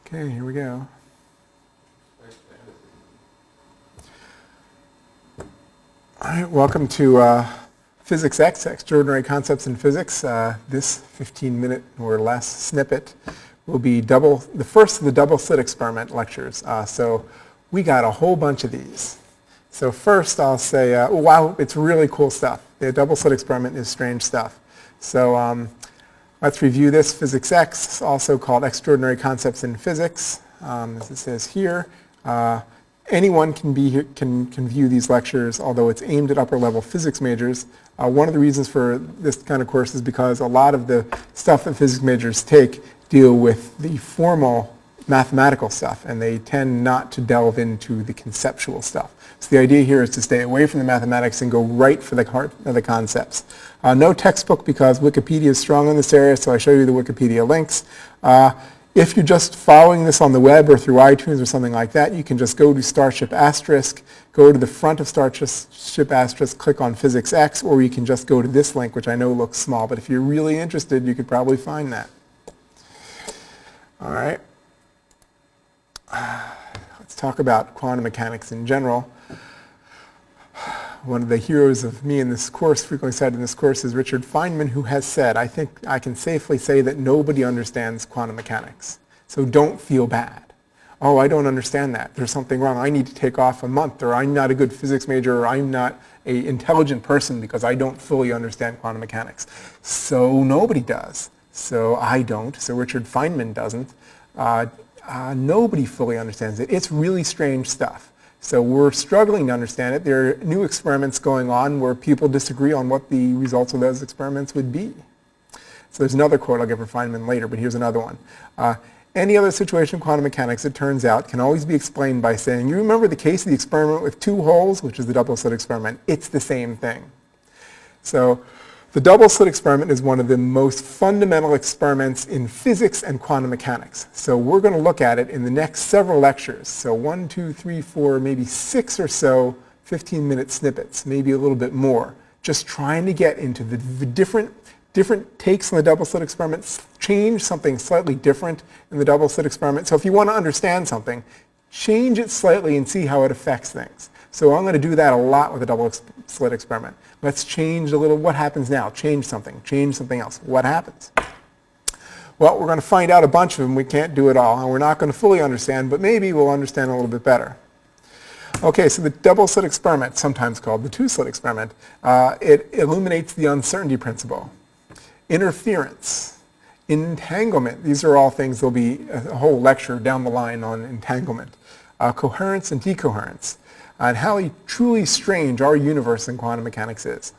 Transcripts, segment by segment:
Okay, here we go. All right, welcome to Physics X, Extraordinary Concepts in Physics. This 15-minute or less snippet will be the first of the double slit experiment lectures. So we got a whole bunch of these. So first I'll say, wow, it's really cool stuff. The double slit experiment is strange stuff. So let's review this. Physics X, also called Extraordinary Concepts in Physics, as it says here. Anyone can be here, can view these lectures, although it's aimed at upper level physics majors. One of the reasons for this kind of course is because a lot of the stuff that physics majors take deal with the formal mathematical stuff, and they tend not to delve into the conceptual stuff. So the idea here is to stay away from the mathematics and go right for the heart of the concepts. No textbook because Wikipedia is strong in this area, so I show you the Wikipedia links. If you're just following this on the web or through iTunes or something like that, you can just go to Starship Asterisk, go to the front of Starship Asterisk, click on Physics X, or you can just go to this link, which I know looks small, but if you're really interested, you could probably find that. All right. Let's talk about quantum mechanics in general. One of the heroes of me in this course, frequently cited in this course, is Richard Feynman, who has said, I think I can safely say that nobody understands quantum mechanics. So don't feel bad. Oh, I don't understand that. There's something wrong. I need to take off a month, or I'm not a good physics major, or I'm not an intelligent person because I don't fully understand quantum mechanics. So nobody does. So I don't. So Richard Feynman doesn't. Nobody fully understands it. It's really strange stuff. So we're struggling to understand it. There are new experiments going on where people disagree on what the results of those experiments would be. So there's another quote I'll give for Feynman later, but here's another one. Any other situation in quantum mechanics, it turns out, can always be explained by saying, you remember the case of the experiment with two holes, which is the double slit experiment? It's the same thing. So the double slit experiment is one of the most fundamental experiments in physics and quantum mechanics. So we're going to look at it in the next several lectures. So 1, 2, 3, 4, maybe 6 or so 15-minute snippets, maybe a little bit more, just trying to get into the different takes on the double slit experiment, change something slightly different in the double slit experiment. So if you want to understand something, change it slightly and see how it affects things. So I'm going to do that a lot with the double slit experiment. Let's change a little. What happens now? Change something else. What happens? Well, we're going to find out a bunch of them. We can't do it all, and we're not going to fully understand, but maybe we'll understand a little bit better. Okay, so the double slit experiment, sometimes called the two-slit experiment, it illuminates the uncertainty principle. Interference, entanglement, these are all things, there'll be a whole lecture down the line on entanglement. Coherence and decoherence, and how truly strange our universe in quantum mechanics is.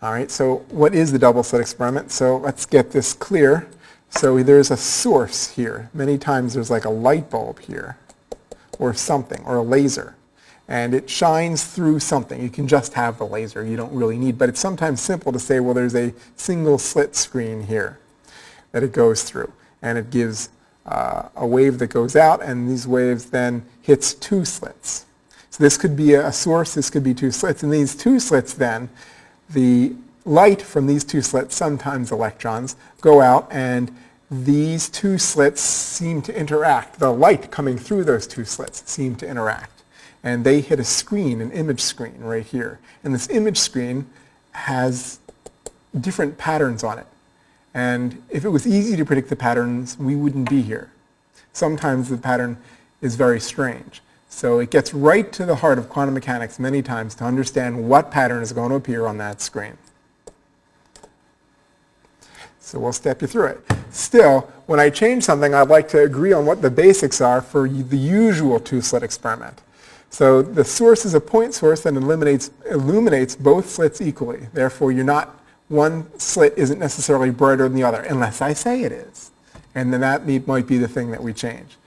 All right, so what is the double slit experiment? So let's get this clear. So there's a source here. Many times there's like a light bulb here, or something, or a laser. And it shines through something. You can just have the laser. You don't really need, but it's sometimes simple to say, well, there's a single slit screen here that it goes through. And it gives a wave that goes out, and these waves then hits two slits. So this could be a source, this could be two slits, and these two slits then, the light from these two slits, sometimes electrons, go out, and these two slits seem to interact. The light coming through those two slits seem to interact. And they hit a screen, an image screen right here. And this image screen has different patterns on it. And if it was easy to predict the patterns, we wouldn't be here. Sometimes the pattern is very strange. So it gets right to the heart of quantum mechanics many times to understand what pattern is going to appear on that screen. So we'll step you through it. Still, when I change something, I'd like to agree on what the basics are for the usual two-slit experiment. So the source is a point source that illuminates both slits equally. Therefore, one slit isn't necessarily brighter than the other, unless I say it is. And then that might be the thing that we change.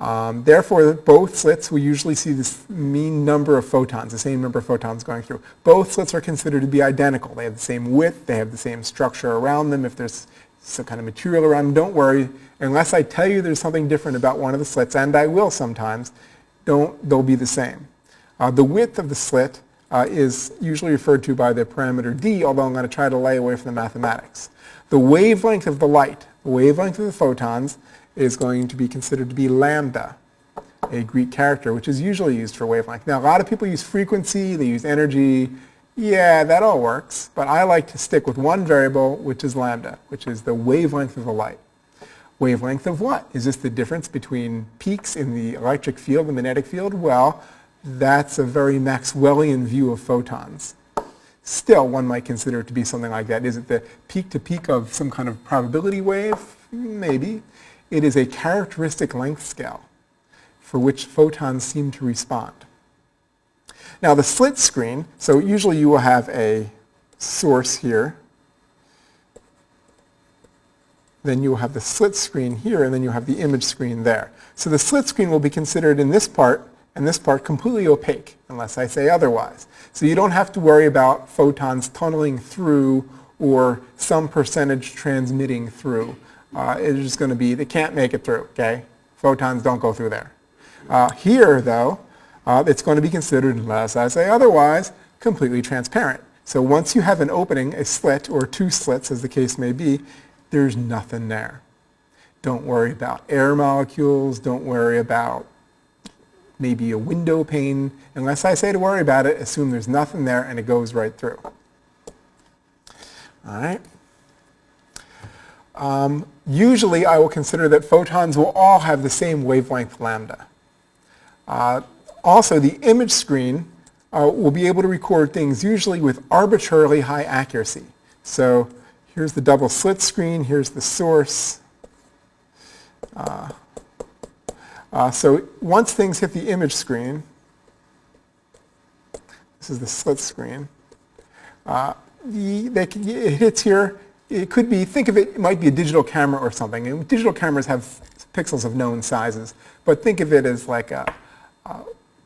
Therefore, both slits, we usually see this mean number of photons, the same number of photons going through. Both slits are considered to be identical. They have the same width, they have the same structure around them. If there's some kind of material around them, don't worry. Unless I tell you there's something different about one of the slits, and I will sometimes, they'll be the same. The width of the slit is usually referred to by the parameter d, although I'm going to try to lay away from the mathematics. The wavelength of the light, The wavelength of the photons is going to be considered to be lambda, a Greek character, which is usually used for wavelength. Now, a lot of people use frequency, they use energy. Yeah, that all works, but I like to stick with one variable, which is lambda, which is the wavelength of the light. Wavelength of what? Is this the difference between peaks in the electric field and magnetic field? Well, that's a very Maxwellian view of photons. Still, one might consider it to be something like that. Is it the peak-to-peak of some kind of probability wave? Maybe. It is a characteristic length scale for which photons seem to respond. Now, the slit screen, so usually you will have a source here, then you will have the slit screen here, and then you have the image screen there. So the slit screen will be considered in this part and this part completely opaque, unless I say otherwise. So you don't have to worry about photons tunneling through or some percentage transmitting through. It is going to be, they can't make it through, okay? Photons don't go through there. Here, though, it's going to be considered, unless I say otherwise, completely transparent. So once you have an opening, a slit, or two slits, as the case may be, there's nothing there. Don't worry about air molecules. Don't worry about maybe a window pane. Unless I say to worry about it, assume there's nothing there and it goes right through. All right. Usually I will consider that photons will all have the same wavelength lambda. Also, the image screen will be able to record things usually with arbitrarily high accuracy. So here's the double slit screen, here's the source. So once things hit the image screen, this is the slit screen, it hits here. It could be, think of it, it might be a digital camera or something. And digital cameras have pixels of known sizes, but think of it as like a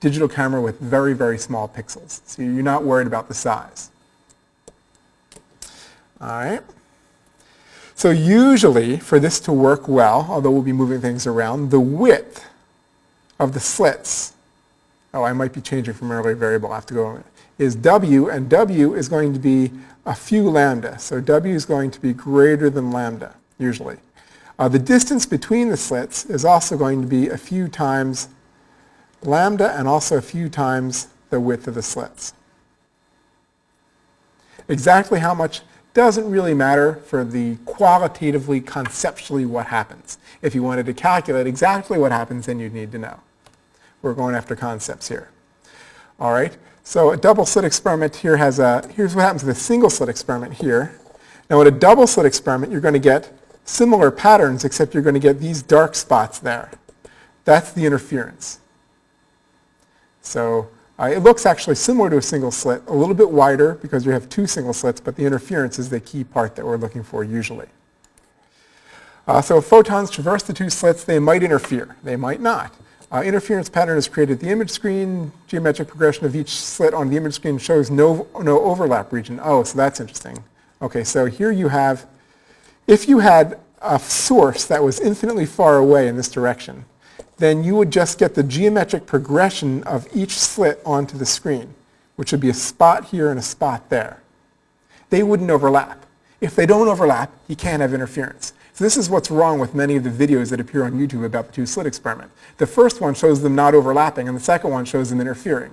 digital camera with very, very small pixels. So you're not worried about the size. All right. So usually, for this to work well, although we'll be moving things around, the width of the slits, I might be changing from earlier variable, I have to go, is W, and W is going to be a few lambda. So W is going to be greater than lambda, usually. The distance between the slits is also going to be a few times lambda and also a few times the width of the slits. Exactly how much doesn't really matter for the qualitatively, conceptually what happens. If you wanted to calculate exactly what happens, then you'd need to know. We're going after concepts here. All right, so a double slit experiment here has here's what happens with a single slit experiment here. Now with a double slit experiment, you're going to get similar patterns, except you're going to get these dark spots there. That's the interference. So it looks actually similar to a single slit, a little bit wider because you have two single slits, but the interference is the key part that we're looking for usually. So if photons traverse the two slits, they might interfere. They might not. Interference pattern is created at the image screen. Geometric progression of each slit on the image screen shows no overlap region. Oh, so that's interesting. Okay, so here you have, if you had a source that was infinitely far away in this direction, then you would just get the geometric progression of each slit onto the screen, which would be a spot here and a spot there. They wouldn't overlap. If they don't overlap, you can't have interference. So this is what's wrong with many of the videos that appear on YouTube about the two-slit experiment. The first one shows them not overlapping, and the second one shows them interfering.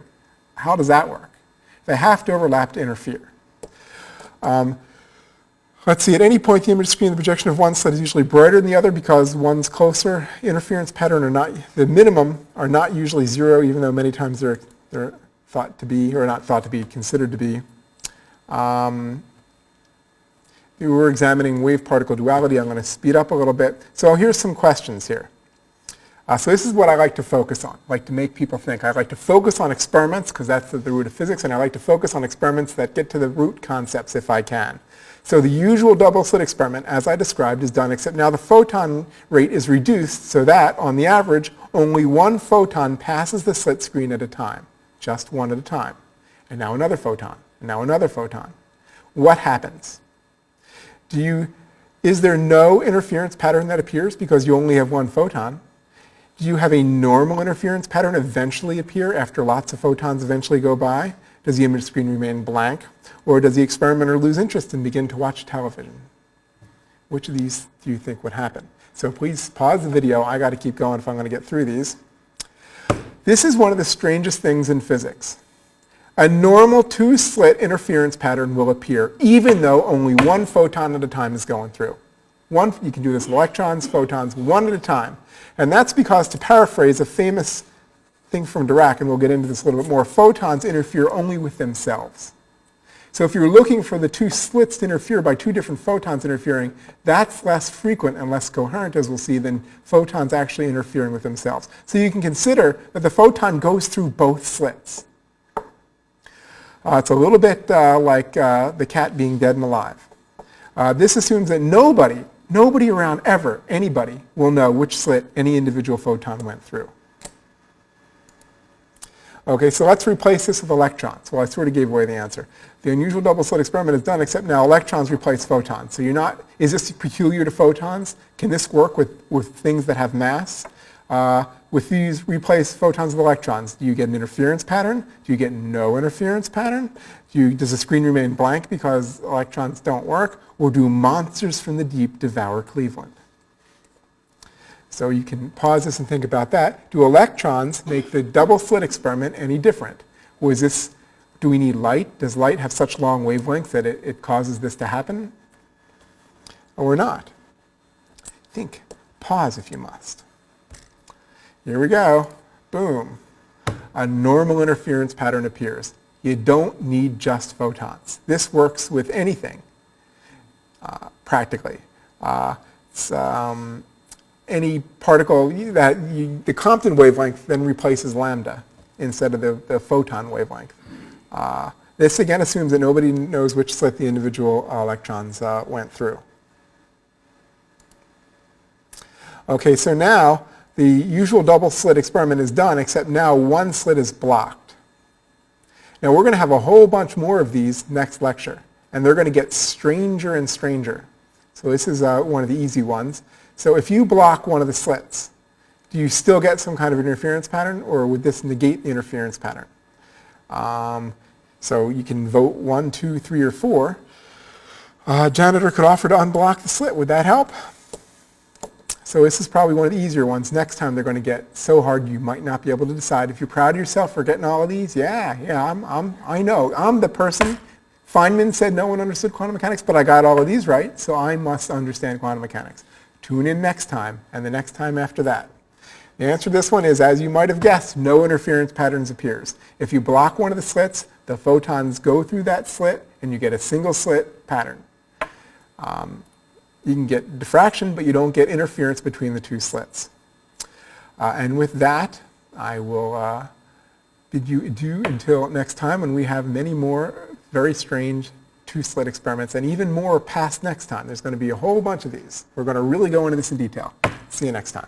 How does that work? They have to overlap to interfere. Let's see, at any point the image screen, the projection of one slit is usually brighter than the other because one's closer. Interference pattern are not, the minimum are not usually zero, even though many times they're thought to be, or not thought to be, considered to be. We were examining wave-particle duality. I'm going to speed up a little bit. So here's some questions here. So this is what I like to focus on. I like to make people think. I like to focus on experiments because that's the root of physics, and I like to focus on experiments that get to the root concepts if I can. So the usual double slit experiment, as I described, is done, except now the photon rate is reduced so that, on the average, only one photon passes the slit screen at a time, just one at a time. And now another photon, and now another photon. What happens? Is there no interference pattern that appears because you only have one photon? Do you have a normal interference pattern eventually appear after lots of photons eventually go by? Does the image screen remain blank? Or does the experimenter lose interest and begin to watch television? Which of these do you think would happen? So please pause the video. I got to keep going if I'm going to get through these. This is one of the strangest things in physics. A normal two-slit interference pattern will appear even though only one photon at a time is going through. You can do this with electrons, photons, one at a time. And that's because, to paraphrase a famous thing from Dirac, and we'll get into this a little bit more, photons interfere only with themselves. So if you're looking for the two slits to interfere by two different photons interfering, that's less frequent and less coherent, as we'll see, than photons actually interfering with themselves. So you can consider that the photon goes through both slits. It's a little bit like the cat being dead and alive. This assumes that nobody around ever, anybody, will know which slit any individual photon went through. Okay, so let's replace this with electrons. Well, I sort of gave away the answer. The unusual double slit experiment is done, except now electrons replace photons. So is this peculiar to photons? Can this work with things that have mass? With these replace photons with electrons, do you get an interference pattern? Do you get no interference pattern? Does the screen remain blank because electrons don't work? Or do monsters from the deep devour Cleveland? So you can pause this and think about that. Do electrons make the double slit experiment any different? Do we need light? Does light have such long wavelengths that it causes this to happen? Or not? Think. Pause if you must. Here we go. Boom. A normal interference pattern appears. You don't need just photons. This works with anything, practically. Any particle, the Compton wavelength then replaces lambda instead of the photon wavelength. This again assumes that nobody knows which slit the individual electrons went through. Okay, so now the usual double slit experiment is done, except now one slit is blocked. Now we're going to have a whole bunch more of these next lecture, and they're going to get stranger and stranger. So this is one of the easy ones. So if you block one of the slits, do you still get some kind of interference pattern, or would this negate the interference pattern? So you can vote 1, 2, 3, or 4. Janitor could offer to unblock the slit. Would that help? So this is probably one of the easier ones. Next time they're going to get so hard you might not be able to decide. If you're proud of yourself for getting all of these, I know. I'm the person. Feynman said no one understood quantum mechanics, but I got all of these right, so I must understand quantum mechanics. Tune in next time, and the next time after that. The answer to this one is, as you might have guessed, no interference patterns appears. If you block one of the slits, the photons go through that slit, and you get a single slit pattern. You can get diffraction, but you don't get interference between the two slits. And with that, I will bid you adieu until next time, when we have many more very strange two-slit experiments, and even more past next time. There's going to be a whole bunch of these. We're going to really go into this in detail. See you next time.